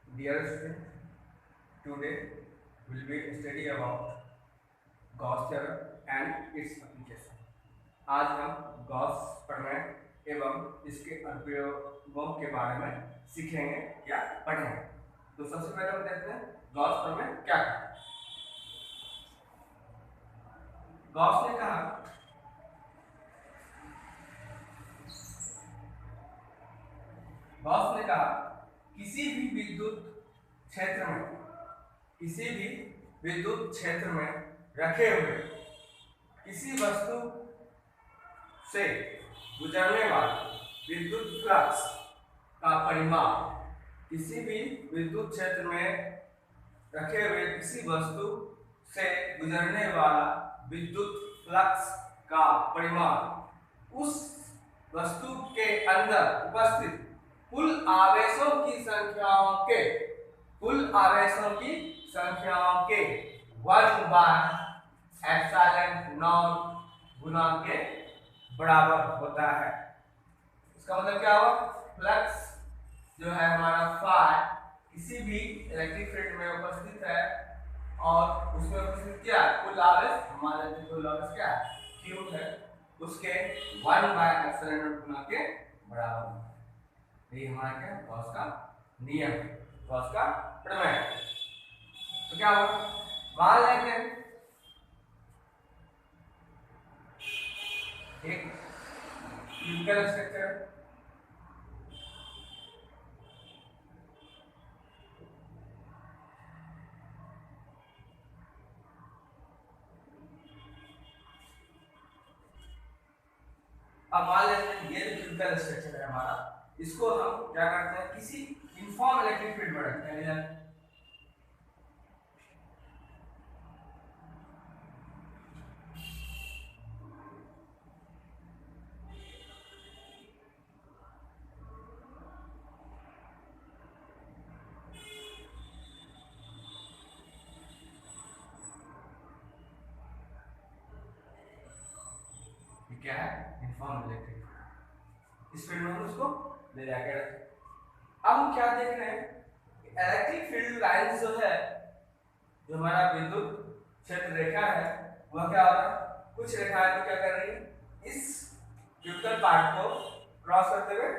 Dear student, today will be study about Gauss theorem and its application. आज हम Gauss प्रमेय एवं इसके अनुप्रयोगों के बारे में सीखेंगे या पढ़ेंगे। तो सबसे पहले हम देखते हैं गॉस प्रमेय क्या है। गॉस ने कहा किसी भी विद्युत क्षेत्र में रखे हुए किसी वस्तु से गुजरने वाले विद्युत फ्लक्स का परिमाण किसी भी विद्युत क्षेत्र में रखे हुए किसी वस्तु से गुजरने वाला विद्युत फ्लक्स का परिमाण उस वस्तु के अंदर उपस्थित कुल आवेशों की संख्याओं के वर्ग बाय एप्सिलॉन नॉट गुना के बराबर होता है। इसका मतलब क्या हुआ? फ्लक्स जो है हमारा फाई किसी भी इलेक्ट्रिक फील्ड में उपस्थित है और उसमें उपस्थित क्या कुल आवेश हमारे कुल आवेश क्या क्यू है उसके 1 बाय एप्सिलॉन नॉट गुना के बराबर होता है। ये हमारा क्या गॉस का नियम, गॉस का प्रमेय। तो क्या हुआ? मान लेते हैं एक क्यूबिकल स्ट्रक्चर अब मान लेते हैं ये जो क्यूबिकल स्ट्रक्चर है हमारा, इसको हम क्या करते हैं किसी यूनिफॉर्म इलेक्ट्रिक फील्ड में रखते हैं। क्या है यूनिफॉर्म इलेक्ट्रिक फील्ड, इस फील्ड में हम उसको ले जाकर रखें। अब हम क्या देख रहे हैं इलेक्ट्रिक फील्ड लाइंस जो है जो हमारा विद्युत क्षेत्र रेखा है वह क्या हो रहा है, कुछ रेखाएं तो क्या कर रही है इस क्यूबिकल पार्ट को क्रॉस करते हुए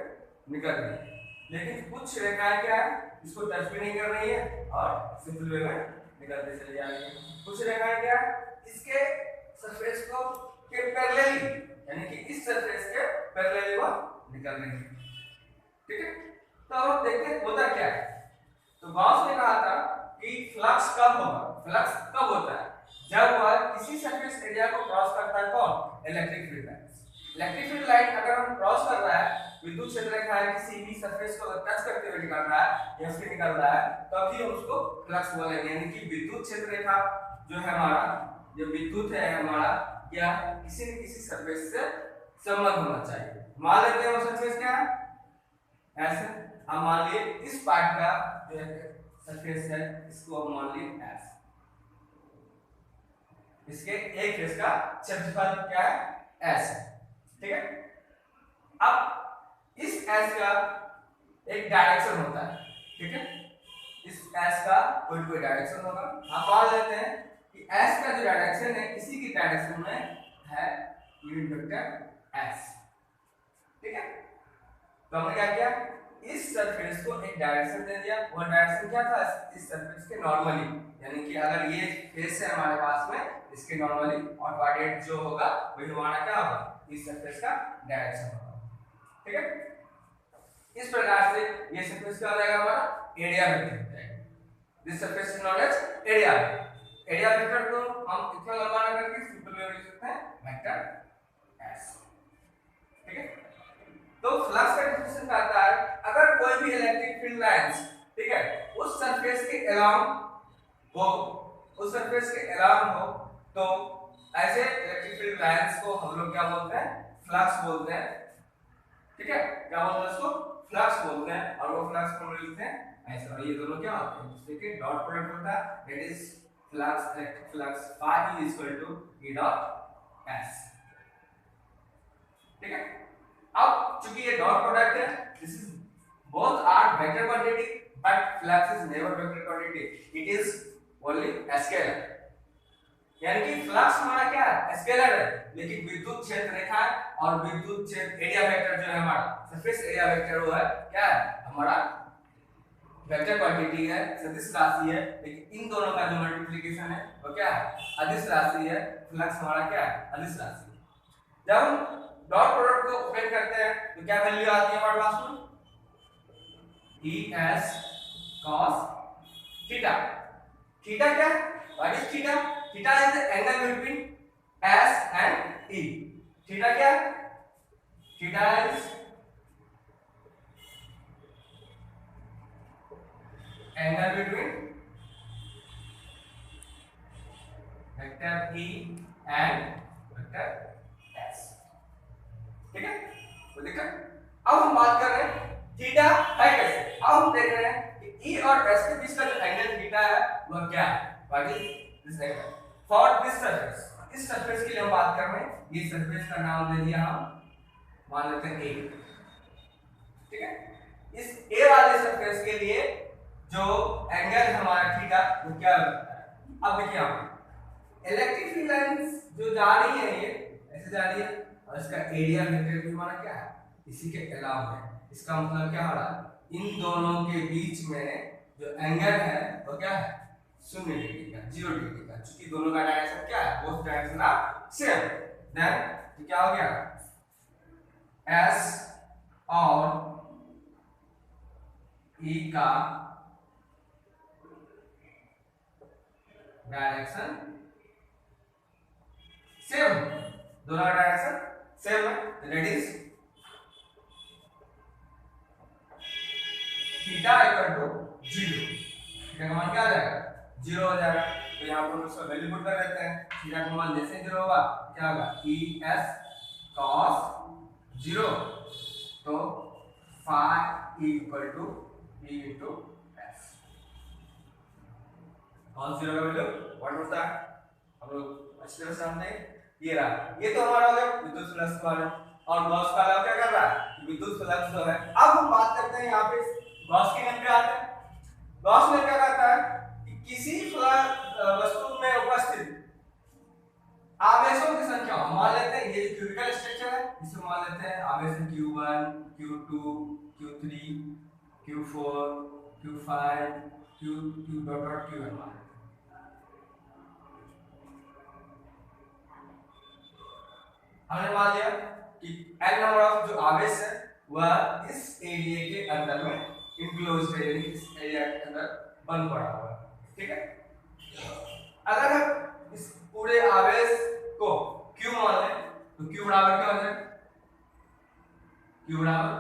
निकल रही है, लेकिन कुछ रेखाएं क्या है इसको टच भी नहीं कर रही है और सिंपल वे में निकलते चली जा रही है। कुछ रेखाएं क्या है इसके सरफेस को के पैरेलली यानी कि इस सरफेस के पैरेलली वो निकल रही है। ठीक है, तो अब देखते हैं होता क्या है। तो गॉस ने कहा था कि फ्लक्स कब होगा, फ्लक्स कब होता है जब वह किसी सरफेस एरिया को क्रॉस करता है। कौन? Electric field line. Electric field line अगर हम क्रॉस कर रहा है विद्युत क्षेत्र रेखा है किसी भी सरफेस को टच करते हुए निकल रहा है या उसके निकल रहा है तभी हम उसको फ्लक्स बोलेंगे। यानी कि विद्युत क्षेत्र रेखा जो है हमारा जो विद्युत है हमारा या किसी न किसी सरफेस से संबंध होना चाहिए। मान लेते हैं वो सरफेस क्या है ऐसे, हम मान लिए इस पार्ट का जो सरफेस है इसको हम मान लिए एस, इसके एक फेस का क्षेत्रफल क्या है एस है। ठीक है, अब इस एस का एक डायरेक्शन होता है। ठीक है, इस एस का कोई डायरेक्शन होगा। हम मान लेते हैं कि एस का जो डायरेक्शन है इसी की डायरेक्शन में है यूनिट वेक्टर एस। ठीक है, तो हमने क्या किया इस सरफेस को एक डायरेक्शन दे दिया। वो डायरेक्शन क्या था इस सरफेस के नॉर्मली, यानी कि अगर ये फेस है हमारे पास में इसके नॉर्मली और कोऑर्डिनेट जो होगा वही हमारा क्या होगा इस सरफेस का डायरेक्शन होगा। ठीक है, इस प्रकार से ये सरफेस क्या हो जाएगा हमारा एरिया वेक्टर हो जाएगा। This surface is known as area. Area vector को हम इतना लंबा ना करके सिंपल वे में लिख सकते हैं वेक्टर एस। ठीक है, तो फ्लक्स का डिफिनेशन कहता है अगर कोई भी इलेक्ट्रिक फील्ड लाइंस ठीक है उस सरफेस के अलोंग हो तो ऐसे इलेक्ट्रिक फील्ड लाइंस को हम लोग क्या बोलते हैं फ्लक्स बोलते हैं। ठीक है, क्या बोलते हैं इसको फ्लक्स बोलते हैं और वो फ्लक्स को हम लिखते हैं ऐसे, और ये दोनों क्या होते हैं दूसरे के डॉट प्रोडक्ट होता है that is flux electric flux phi is equal to E dot S। ठीक है, अब चूंकि ये डॉट प्रोडक्ट है this is both are vector quantity but flux is never vector quantity, it is only scalar। यानी कि फ्लक्स हमारा क्या है, स्केलर है, लेकिन विद्युत क्षेत्र रेखा है और विद्युत क्षेत्र एरिया वेक्टर जो है हमारा सरफेस एरिया वेक्टर वो है क्या है हमारा वेक्टर क्वांटिटी है, सदिश राशि है, लेकिन इन दोनों का जो मल्टीप्लिकेशन है वो क्या है अदिश राशि है। फ्लक्स हमारा क्या है अदिश राशि। जब हम डॉट प्रोडक्ट को ओपन करते हैं तो क्या वैल्यू आती है हमारे पास में e s cos theta. Theta क्या है, what is theta? Theta is the angle between s and e। Theta क्या है? Theta is angle between vector e and vector s। ठीक है, तो देखा। अब हम बात कर रहे हैं थीटा है कैसे। अब हम देख रहे हैं कि e और s के बीच का जो एंगल थीटा है वह क्या है, what is this angle for this surface. इस सरफेस के लिए हम बात कर रहे हैं, ये सरफेस का नाम ले लिया हम, मान लेते हैं a। ठीक है, इस a वाले सरफेस के लिए जो एंगल हमारा थीटा वो क्या होता है। अब देखिए आप इलेक्ट्रिक फील्ड लाइंस जो जा रही है ये ऐसे जा रही है और इसका एरिया वेक्टर भी हमारा क्या है इसी के अलावा है। इसका मतलब क्या हो रहा है इन दोनों के बीच में जो एंगल है वो क्या है 0 डिग्री का, 0 डिग्री का। क्योंकि दोनों का डायरेक्शन क्या है, both direction are same. Then क्या हो गया s और e का डायरेक्शन सेम, दोनों का डायरेक्शन सेम है। That is theta equal to 0। Theta का मान क्या आ जाएगा 0 हो जाएगा। तो यहाँ पर उसका वैल्यू पुट कर देते हैं। थीटा का मान जैसे 0 होगा क्या होगा e s cos 0, तो phi equal to e into s। cos 0 का वैल्यू व्हाट होता है हम लोग अच्छी तरह से जानते हैं। ये रहा, ये तो हमारा हो गया विद्युत फ्लक्स वाला। और गॉस का लॉ क्या कर रहा है विद्युत फ्लक्स जो है। अब हम बात करते हैं यहाँ पे गॉस के नियम पे आते हैं। गॉस ने क्या कहता है कि किसी वस्तु में उपस्थित आवेशों की संख्या, मान लेते हैं ये क्यूबिकल स्ट्रक्चर है, इसमें मान लेते हैं आवेश q1 q2 q3 q4 q5 q dot dot qn मान लेते हैं। हमने मान लिया कि n नंबर ऑफ जो आवेश है वह इस एरिया के अंदर में इनक्लोज्ड है, यानी इस एरिया के अंदर बंद पड़ा हुआ है। ठीक है, अगर हम इस पूरे आवेश को q मान लें तो q बराबर क्या हो जाएगा q बराबर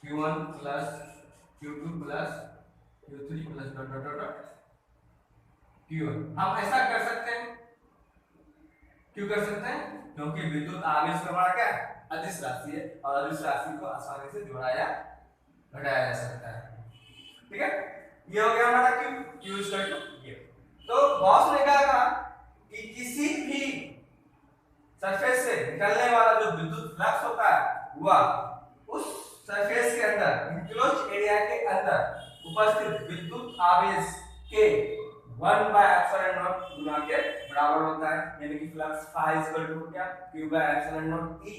q1 plus q2 plus q3 plus dot dot dot q1। हम ऐसा कर सकते हैं, क्यों कर सकते हैं क्योंकि विद्युत आवेश का हमारा क्या है अदिश राशि है और अदिश राशि को आसानी से जोड़ा या घटाया जा सकता है। ठीक है, ये हो गया हमारा q, q is equal to ये। तो गॉस ने कहा कि किसी भी सरफेस से निकलने वाला जो विद्युत फ्लक्स होता है वह उस सरफेस के अंदर इनक्लोज्ड एरिया के अंदर उपस्थित विद्युत आवेश के 1/ε0 गुना के बराबर होता है। यानी कि फ्लक्स phi इक्वल टू क्या q/ε0 e,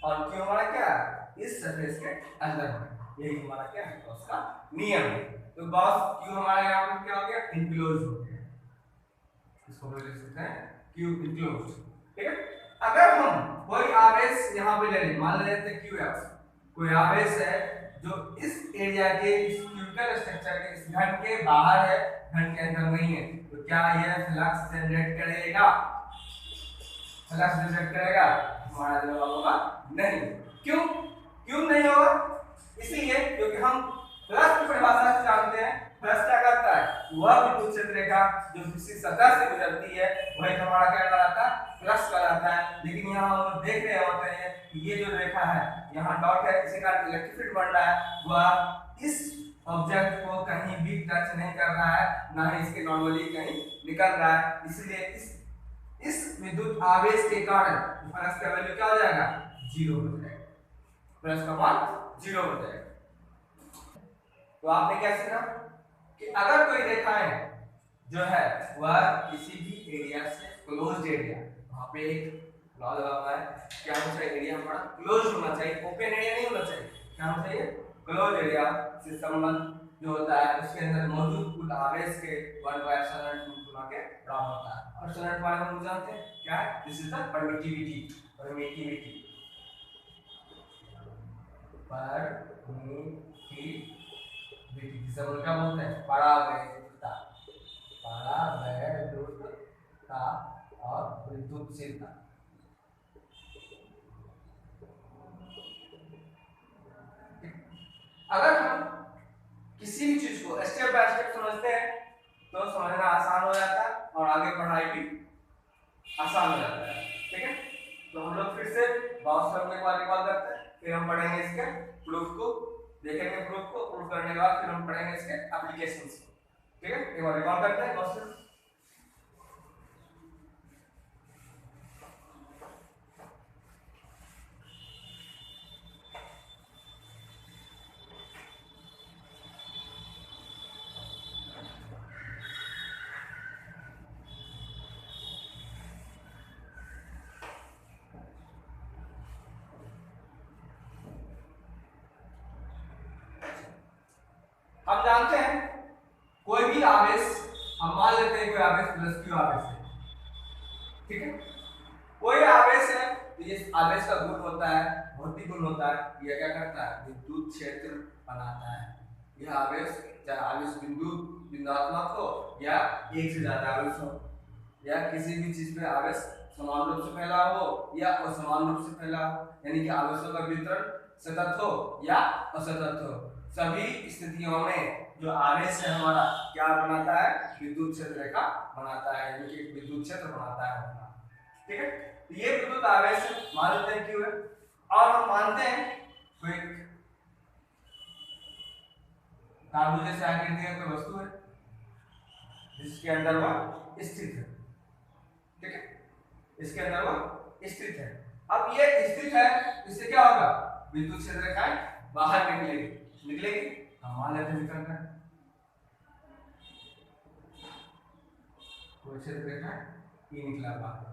और q हमारा क्या है इस सरफेस के अंदर है। यही हमारा क्या है गॉस का नियम है। तो गॉस q हमारा यहाँ पे क्या हो गया इनक्लोज हो गया, इसको हम लिख सकते हैं q इनक्लोज। ठीक है, अगर हम कोई आवेश यहाँ पे ले लें, मान लेते हैं qx, कोई आवेश है जो इस एरिया के इस क्यूबिकल स्ट्रक्चर के इस घन के बाहर है, घन के अंदर नहीं है, तो क्या यह फ्लक्स जनरेट करेगा, फ्लक्स जनरेट करेगा? हमारा जवाब होगा नहीं। क्यों क्यों नहीं होगा? इसलिए क्योंकि हम फ्लक्स की परिभाषा से जानते हैं फ्लक्स क्या करता है, वह विद्युत क्षेत्र रेखा जो किसी सतह से गुजरती है वही हमारा क्या कहलाता है फ्लक्स कहलाता है। लेकिन यहाँ हम लोग देख रहे होते हैं कि ये जो रेखा है यहाँ डॉट है, इसी कारण इलेक्ट्रिक फील्ड बन रहा है, वह इस ऑब्जेक्ट को कहीं भी टच नहीं कर रहा है, ना ही इसके नॉर्मली कहीं निकल रहा है। इसलिए इस विद्युत आवेश के कारण फ्लक्स का वैल्यू क्या हो जाएगा 0 हो जाएगा, फ्लक्स का मान 0 हो जाएगा। तो आपने क्या सीखा कि अगर कोई रेखाएं जो है वह किसी भी एरिया से क्लोज्ड एरिया, वहां पे एक लॉ लगा हुआ है, क्या होना चाहिए, एरिया हमारा क्लोज होना चाहिए, ओपन एरिया नहीं होना चाहिए, क्या होना चाहिए, क्लोज एरिया से संबंध जो होता है उसके अंदर मौजूद कुल आवेश के 1/ε गुना के बराबर होता है। और सॉलिड वाले हम जानते हैं क्या है, this is the permittivity, permittivity जिसे हम क्या बोलते हैं, परावैद्युतता, परावैद्युतता और विद्युतशीलता। अगर हम किसी भी चीज को स्टेप बाय स्टेप समझते हैं तो समझना आसान हो जाता है और आगे पढ़ाई भी आसान हो जाता है। ठीक है, तो हम लोग फिर से गॉस थ्योरम एक बार रिकॉल करते हैं, फिर हम पढ़ेंगे इसके प्रूफ को, देखेंगे प्रूफ को, प्रूफ करने के बाद फिर हम पढ़ेंगे इसके एप्लीकेशंस को। ठीक है, एक बार रिकॉल करते हैं गॉस थ्योरम। हम जानते हैं कोई भी आवेश, हम मान लेते हैं कोई आवेश प्लस क्यू आवेश है, ठीक है, कोई आवेश है तो ये आवेश का गुण होता है, भौतिक गुण होता है, यह क्या करता है, विद्युत क्षेत्र बनाता है। यह आवेश चाहे आवेश बिंदुआत्मक हो या एक से ज्यादा आवेश हो या किसी भी चीज पे आवेश समान रूप से फैला हो या असमान रूप से फैला हो, यानी कि आवेशों का वितरण सतत हो या असतत हो, सभी स्थितियों में जो आवेश है हमारा क्या बनाता है, विद्युत क्षेत्र रेखा बनाता है, यानी कि विद्युत क्षेत्र बनाता है अपना। ठीक है, तो ये विद्युत आवेश मान लेते हैं क्यों है, और हम मानते हैं कोई तांबू जैसे आकृति का कोई वस्तु है जिसके अंदर वह स्थित है। ठीक है, इसके अंदर वह स्थित है। अब ये स्थित है, इससे क्या होगा, विद्युत क्षेत्र रेखाएं बाहर निकलेगी, हम मान लेते हैं निकल कर कोई क्षेत्र रेखा ये निकला बाहर।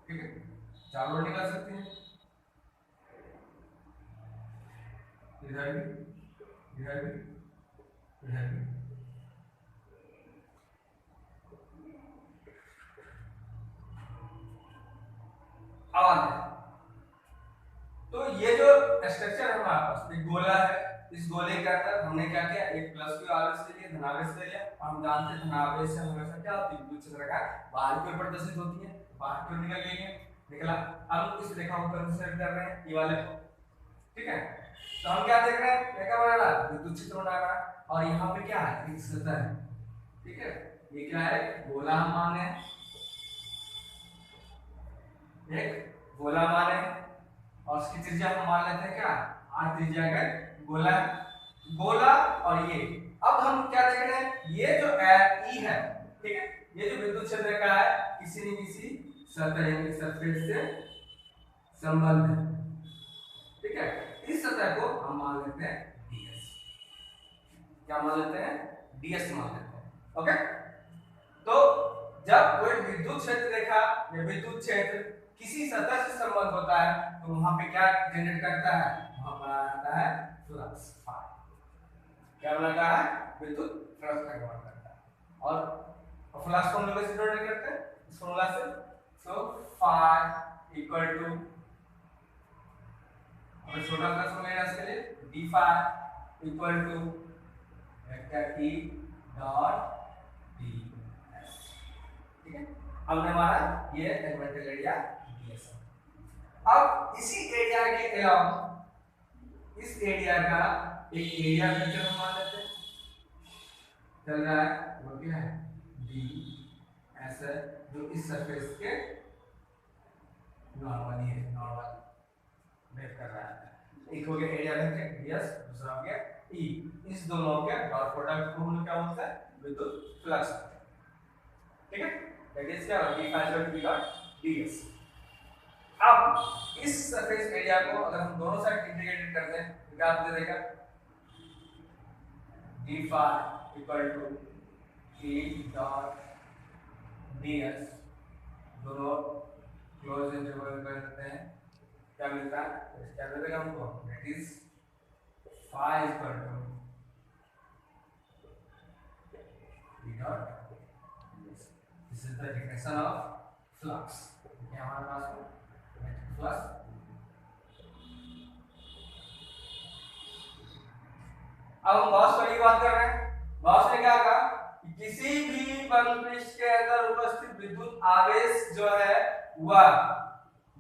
ठीक है, चारों ओर निकल सकती है, इधर भी, इधर भी, इधर भी। तो ये जो स्ट्रक्चर है हमारे पास एक गोला है, इस गोले के अंदर हमने क्या किया, एक प्लस क्यू आवेश ले लिया, धनावेश ले लिया, और हम जानते हैं धनावेश से हमेशा क्या होती है, विद्युत क्षेत्र रेखा बाहर की ओर प्रदर्शित होती है, बाहर की ओर निकल गई है, निकला। अब इस रेखा को कंसीडर कर रहे हैं, ये वाले। ठीक है, तो हम क्या देख रहे हैं, रेखा बना रहा है, विद्युत क्षेत्र बना रहा है, और यहाँ पे क्या है, एक सतह है। ठीक है, ये क्या है, गोला हम मान रहे हैं, एक गोला मान रहे हैं, और उसकी त्रिज्या हम मान लेते हैं क्या, आर त्रिज्या का गोला, गोला। और ये अब हम क्या देख रहे हैं, ये जो ई है, ठीक है, ये जो विद्युत क्षेत्र का है किसी न किसी सतह यानी सरफेस से संबंध है। ठीक है, इस सतह को हम मान लेते हैं ds, क्या मान लेते हैं, ds मान लेते हैं। ओके, तो जब कोई विद्युत क्षेत्र रेखा या विद्युत क्षेत्र किसी सतह से संबंध होता है तो वहां पे क्या जनरेट करता है, वहां पर आता है फ्लक्स फाई, क्या बनाता है, विद्युत फ्लक्स का निर्माण करता है। और फ्लक्स को हम लोग कैसे जनरेट करते हैं, इस फॉर्मूला से, सो फाई इक्वल टू, और छोटा फ्लक्स को लेना इसके लिए D phi equal to vector E dot D S. ठीक है, हमने हमारा ये एलिमेंटल एरिया ds है। अब इसी एरिया के अलावा इस एरिया का एक एरिया वेक्टर हम मान लेते हैं, चल रहा है, वो क्या है, d ऐसा, जो इस सरफेस के नॉर्मली है, नॉर्मल वेव कर रहा है। एक हो गया एरिया वेक्टर ds, दूसरा हो गया e, इस दोनों के डॉट प्रोडक्ट को हम क्या बोलते हैं, विद्युत फ्लक्स। ठीक है, दैट इज क्या, d फाई डॉट ds। अब इस सरफेस एरिया को अगर हम दोनों साइड इंटीग्रेटेड कर दें तो क्या दे देगा, D phi equal to E dot D S, दोनों क्लोज इंटरवल कर देते हैं, क्या मिलता है, क्या मिलेगा हमको, that is phi equal to E dot, this is the definition of flux. क्या हमारे पास फ्लक्स। अब हम गॉस लॉ की बात कर रहे हैं। गॉस ने क्या कहा कि किसी भी बल पृष्ठ के अंदर उपस्थित विद्युत आवेश जो है वह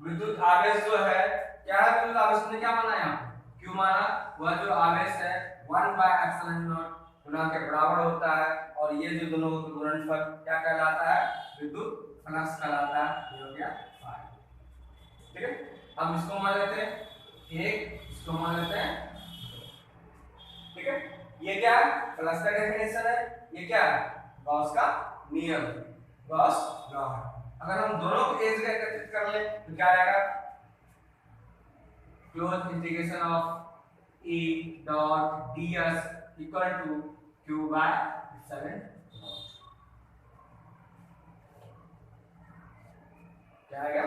विद्युत आवेश जो है क्या है, विद्युत आवेश ने क्या माना यहाँ पे, क्यों माना, वह जो आवेश है 1/ε0 गुना के बराबर होता है, और ये जो दोनों का गुणनफल क्या कहलाता है, विद्युत फ्लक्स कहलाता है। ये हो गया फाई। ठीक है, अब इसको मान लेते हैं एक, इसको मान लेते हैं, ठीक है। ये क्या है, फ्लक्स का डेफिनेशन है, ये क्या है, गॉस का नियम, गॉस लॉ है। अगर हम दोनों को एक जगह एकत्रित कर ले तो क्या आएगा, close integration of E dot ds equal to q by epsilon, क्या आएगा,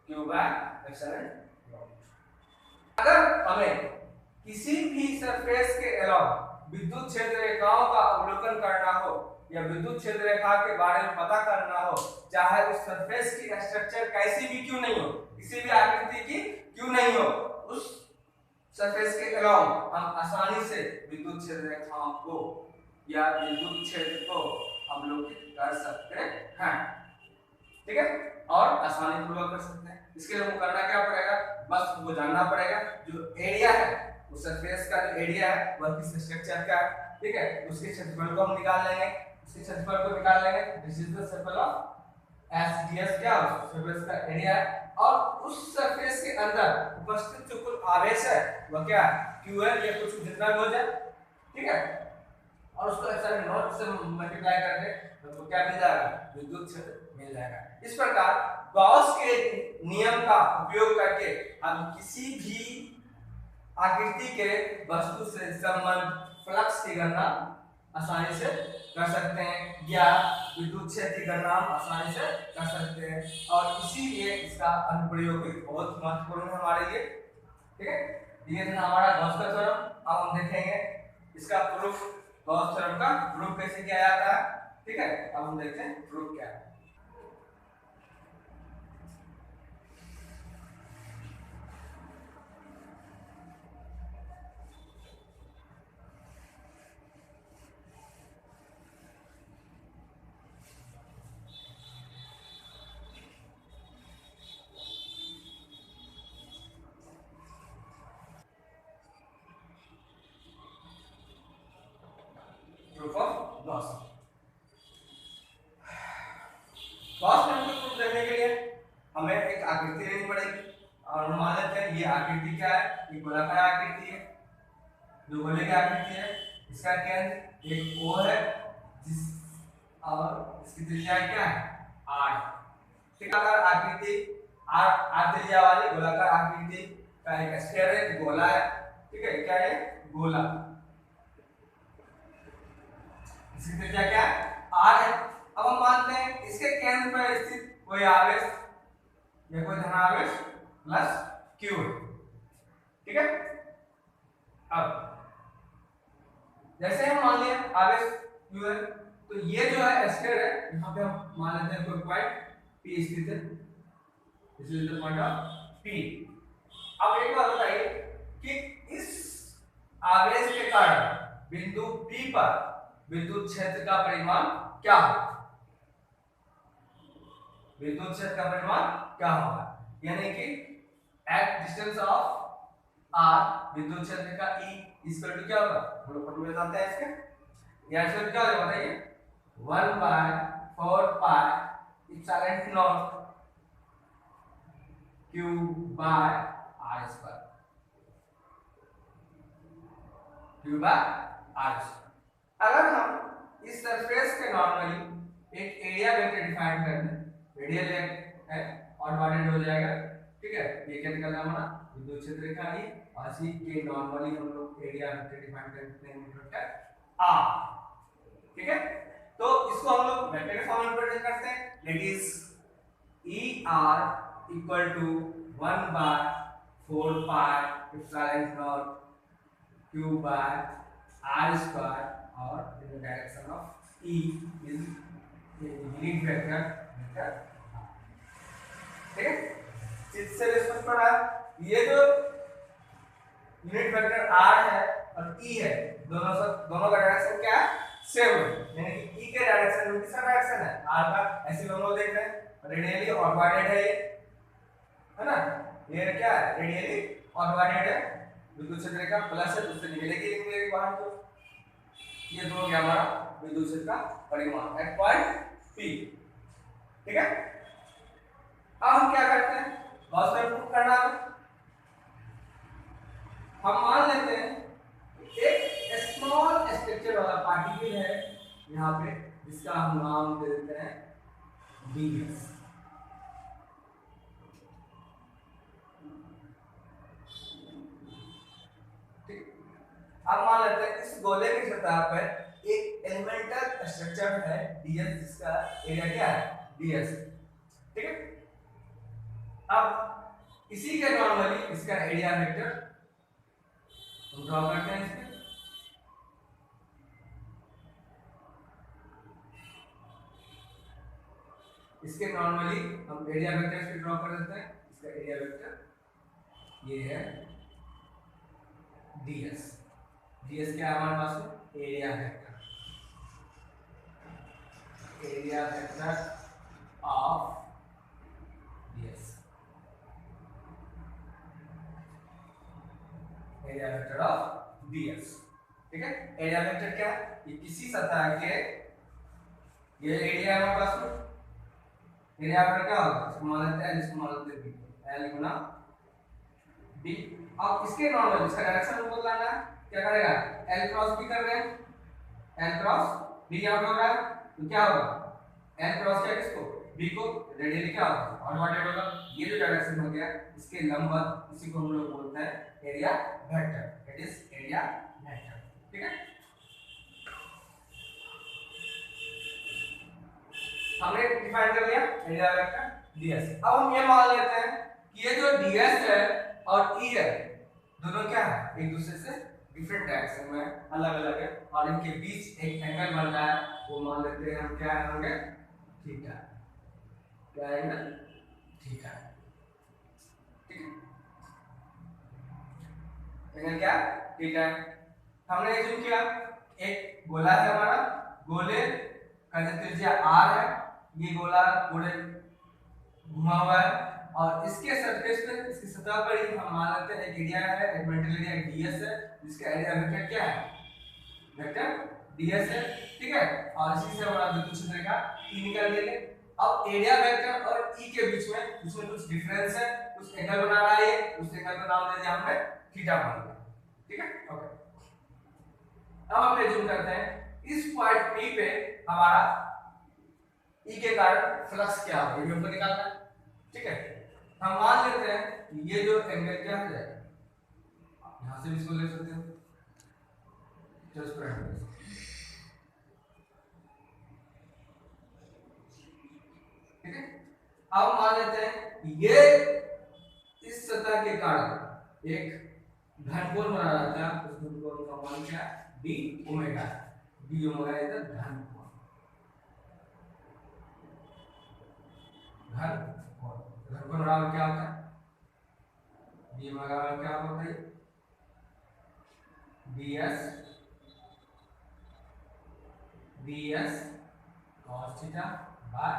q बाय एप्सिलॉन। अगर हमें किसी भी सरफेस के अलावा विद्युत क्षेत्र रेखाओं का अवलोकन करना हो या विद्युत क्षेत्र रेखा के बारे में पता करना हो, चाहे उस सरफेस की स्ट्रक्चर कैसी भी क्यों नहीं हो, किसी भी आकृति की क्यों नहीं हो, उस सरफेस के अलावा हम आसानी से विद्युत क्षेत्र रेखाओं को या विद्युत क्षेत्र को अवलोकित कर सकते हैं। ठीक है, और आसानी पूर्वक कर सकते हैं। इसके लिए हमको करना क्या पड़ेगा, बस हमको जानना पड़ेगा जो एरिया है, उस सरफेस का जो एरिया है वह किस स्ट्रक्चर का है। ठीक है, उसके क्षेत्रफल को हम निकाल लेंगे, उसके क्षेत्रफल को निकाल लेंगे, this is the circle of SDS, क्या सरफेस का एरिया है, और उस सरफेस के अंदर उपस्थित जो कुल आवेश है वह क्या है, क्यू है, ये कुछ जितना भी हो जाए। ठीक है, और उसको एप्सिलॉन नॉट से मल्टीप्लाई करके तो क्या मिल जाएगा, विद्युत क्षेत्र मिल जाएगा। इस प्रकार गॉस के नियम का उपयोग करके हम किसी भी आकृति के वस्तु से संबंध फ्लक्स की गणना आसानी से कर सकते हैं, या विद्युत क्षेत्र की गणना आसानी से कर सकते हैं, और इसीलिए इसका अनुप्रयोग बहुत महत्वपूर्ण है हमारे लिए। ठीक है, ये था हमारा गॉस का थ्योरम। अब हम देखेंगे इसका प्रूफ, गॉस थ्योरम का प्रूफ कैसे किया जाता है। ठीक है, अब हम देखते हैं प्रूफ क्या है। Proof of Gauss. Gauss theorem को प्रूफ करने के लिए हमें एक आकृति लेनी पड़ेगी, और मान लेते हैं ये आकृति क्या है, ये गोलाकार आकृति है, दो गोले की आकृति है, इसका केंद्र एक O है, जिस और इसकी त्रिज्या क्या है, R। ठीक है, गोलाकार आकृति R त्रिज्या वाली गोलाकार आकृति का एक स्फीयर है, गोला है। ठीक है, क्या है, गोला, इसकी त्रिज्या क्या है, R है। अब हम मानते हैं इसके केंद्र पर स्थित कोई आवेश या कोई धनावेश प्लस Q है। ठीक है, अब जैसे हम मान लिया आवेश Q है, तो ये जो है स्फीयर है, यहाँ पे हम मान लेते हैं कोई पॉइंट P स्थित है, this is the point of P। अब एक बात बताइए कि इस आवेश के कारण बिंदु P पर विद्युत क्षेत्र का परिमाण क्या होगा, विद्युत क्षेत्र का परिमाण क्या होगा, यानी कि एट डिस्टेंस ऑफ R विद्युत क्षेत्र का E इक्वल टू क्या होगा, हम लोग फॉर्मूला जानते हैं इसके, या इसका क्या होगा बताइए, 1/4 pi epsilon naught Q by R square, Q by R square. अगर हम इस सरफेस के नॉर्मली एक एरिया वेक्टर डिफाइन कर दें, रेडियल है और डिवाइडेड हो जाएगा। ठीक है, ये क्या निकल रहा है हमारा विद्युत क्षेत्र रेखा ये, और इसी के नॉर्मली हम लोग एरिया वेक्टर डिफाइन करते हैं वेक्टर आर। ठीक है, तो इसको हम लोग वेक्टर के फॉर्म में प्रेजेंट करते हैं, that is E R equal to 1 by 4 pi epsilon naught Q by R square, और in the direction of E is unit vector vector. ठीक है, इससे स्पष्ट पड़ा ये जो यूनिट वेक्टर आर है और ई है, दोनों का डायरेक्शन क्या है, सेम है, यानी कि ई के डायरेक्शन में किसका डायरेक्शन है, आर का। ऐसे दोनों देख रहे हैं, रेडियली ऑर्बिटेड है ये, है ना, ये क्या है, रेडियली ऑर्बिटेड है, विद्युत क्षेत्र रेखा प्लस है, उससे निकलेगी बाहर, तो ये दोनों क्या हमारा विद्युत क्षेत्र का परिमाण एट पॉइंट पी। ठीक है, अब हम क्या करते हैं, गॉस लॉ प्रूव करना है। हम मान लेते हैं एक स्मॉल स्ट्रक्चर वाला पार्टिकल है यहाँ पे, जिसका हम नाम दे देते हैं ds। ठीक, अब मान लेते हैं इस गोले की सतह पर एक एलिमेंटल स्ट्रक्चर है ds, जिसका एरिया क्या है, ds। ठीक है, अब इसी के नॉर्मली इसका एरिया वेक्टर हम ड्रॉ करते हैं इसमें। इसके नॉर्मली हम एरिया वेक्टर से ड्रॉ कर देते हैं, इसका एरिया वेक्टर ये है ds। ds क्या है हमारे पास में, area vector, area vector of ds, area vector of ds। ठीक है, एरिया वेक्टर क्या है, ये किसी सतह के, ये एरिया है हमारे पास में, एरिया वेक्टर क्या होगा, इसको मान लेते हैं, इसको मान लेते हैं b, l गुना b। अब इसके नॉर्मल इसका डायरेक्शन को बदलना है, क्या करेगा, l क्रॉस b कर रहे हैं, l क्रॉस b यहां पे हो रहा है, तो क्या होगा, l क्रॉस क्या, किसको, b को, रेडियली क्या होगा, ऑर्बिटेड होगा। ये जो डायरेक्शन हो गया इसके लंबवत, इसी को हम लोग बोलते हैं area vector, that is area vector. ठीक है, हमने डिफाइन कर लिया एरिया वेक्टर ds। अब हम ये मान लेते हैं कि ये जो ds है और e है, दोनों क्या है, एक दूसरे से डिफरेंट डायरेक्शन में अलग अलग है, और इनके बीच एक एंगल बन रहा है, वो मान लेते हैं हम, क्या होंगे, थीटा। क्या एंगल, थीटा। ठीक है, एंगल क्या, थीटा। हमने जो किया, एक गोला है हमारा, गोले का त्रिज्या r है, ये गोला पूरे घुमा हुआ है, और इसके सरफेस पे, इसकी सतह पर ही हम मान लेते हैं एक एरिया है, एलिमेंटल एरिया ds है, जिसका एरिया वेक्टर क्या है, वेक्टर ds है। ठीक है, और इसी से हमारा विद्युत क्षेत्र का e निकाल लेंगे। अब एरिया वेक्टर और e के बीच में इसमें कुछ डिफरेंस है, कुछ एंगल बना रहा है, उस एंगल का नाम दे दिया हमने थीटा मान लिया। ठीक है, ओके। अब हम रिज्यूम करते हैं, इस पॉइंट p पे हमारा e के कारण फ्लक्स क्या होगा, ये हमको निकालना है। ठीक है, हम मान लेते हैं कि ये जो एंगल क्या हो जाएगा, यहां से भी इसको ले सकते हो, ठीक है। अब मान लेते हैं ये इस सतह के कारण एक घनकोण बना रहता है, उस घनकोण का मान क्या है, d omega, d omega is the घनकोण, घनकोण बराबर क्या होता है, d ओमेगा बराबर क्या होता है, ds cos theta by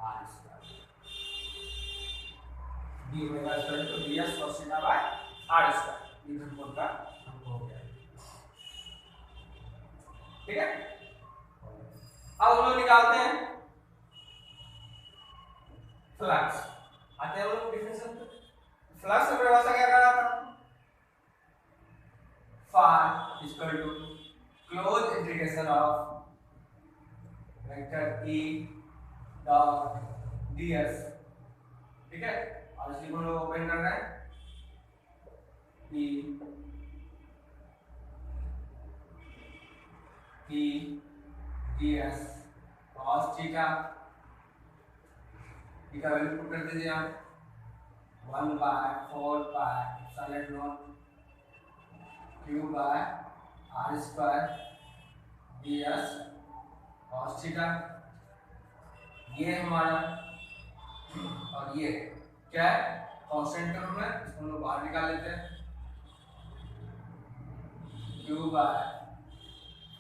r square, d omega equal to ds cos theta by r square, ये घनकोण का हमको हो गया। ठीक है, अब हम लोग निकालते हैं फ्लक्स। आते हैं हम लोग डिफिनेशन पे। फ्लक्स की परिभाषा क्या कर रहा था, phi equal to close integration of vector e dot ds। ठीक है, और इसी को लोग ओपन करना है, P P ds cos theta की वैल्यू पुट कर दीजिए आप 1/4 pi epsilon naught q by r square ds cos theta. ये हमारा और ये क्या है कांस्टेंट टर्म है, इसको हम लोग बाहर निकाल लेते हैं q by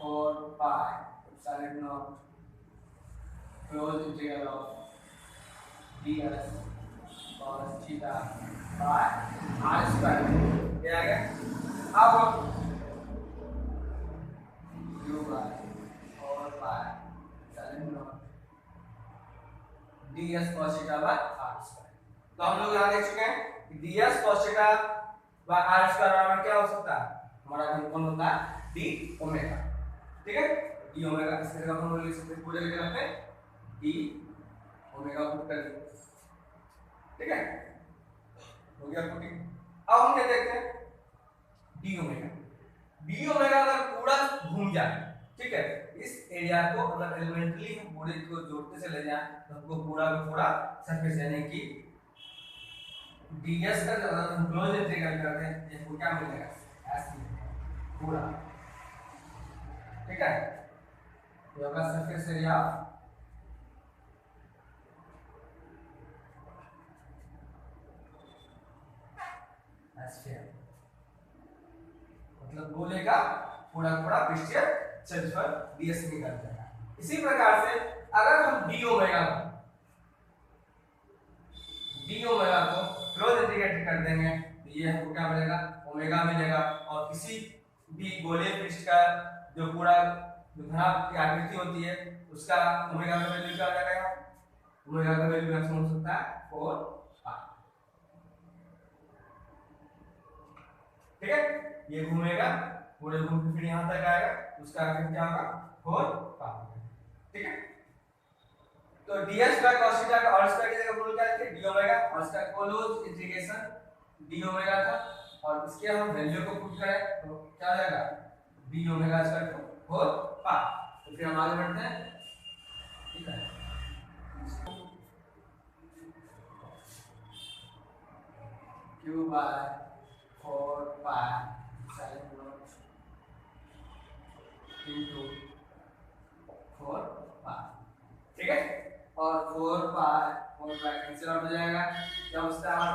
4 pi epsilon naught close integral of ds cos theta by r square. ये आ गया। अब q by 4 pi epsilon naught ds cos theta by r square. तो हम लोग यहां देख चुके हैं कि ds cos theta by r square बराबर क्या हो सकता है, हमारा कौन होता है d ओमेगा। ठीक है, d ओमेगा इस तरह का हम लिख सकते हैं, पूरे लिख सकते हैं d ओमेगा पुट कर दिया। ठीक है, हो गया पुटिंग। अब हम क्या देखते हैं d ओमेगा अगर पूरा घूम जाए, ठीक है, इस एरिया को अगर एलिमेंटली हम पूरे को जोड़ते चले जाएं तो हमको पूरा का पूरा सरफेस यानी कि ds का अगर हम क्लोज इंटीग्रल करते हैं ये को क्या मिलेगा s मिलेगा पूरा। ठीक है, तो होगा सरफेस एरिया एस्फीयर, मतलब गोले का पूरा पूरा पृष्ठीय क्षेत्रफल ds निकल जाएगा। इसी प्रकार से अगर हम d ओमेगा को क्लोज इंटीग्रेट कर देंगे तो ये हमको क्या मिलेगा ओमेगा मिलेगा, और किसी भी गोले पृष्ठ का जो पूरा घनाभ की आकृति होती है उसका ओमेगा का वैल्यू क्या आ जाएगा, ओमेगा का वैल्यू मैक्सिमम हो सकता है 4 पाई। ठीक है, ये घूमेगा पूरे घूम के फिर यहां तक आएगा, उसका आकृति क्या होगा 4 पाई। ठीक है, तो ds बाय cos थीटा का और स्क्वायर की जगह बोल क्या है d ओमेगा और इसका क्लोज इंटीग्रेशन d ओमेगा था, और इसके हम वैल्यू को पुट करें तो क्या आ जाएगा d ओमेगा स्क्वायर 4 पाई। तो फिर हम आगे बढ़ते हैं। ठीक है, q by 4 pi sin naught into 4 pi. ठीक है, और 4 पाई कैंसिल आउट हो जाएगा, जब उससे हमारे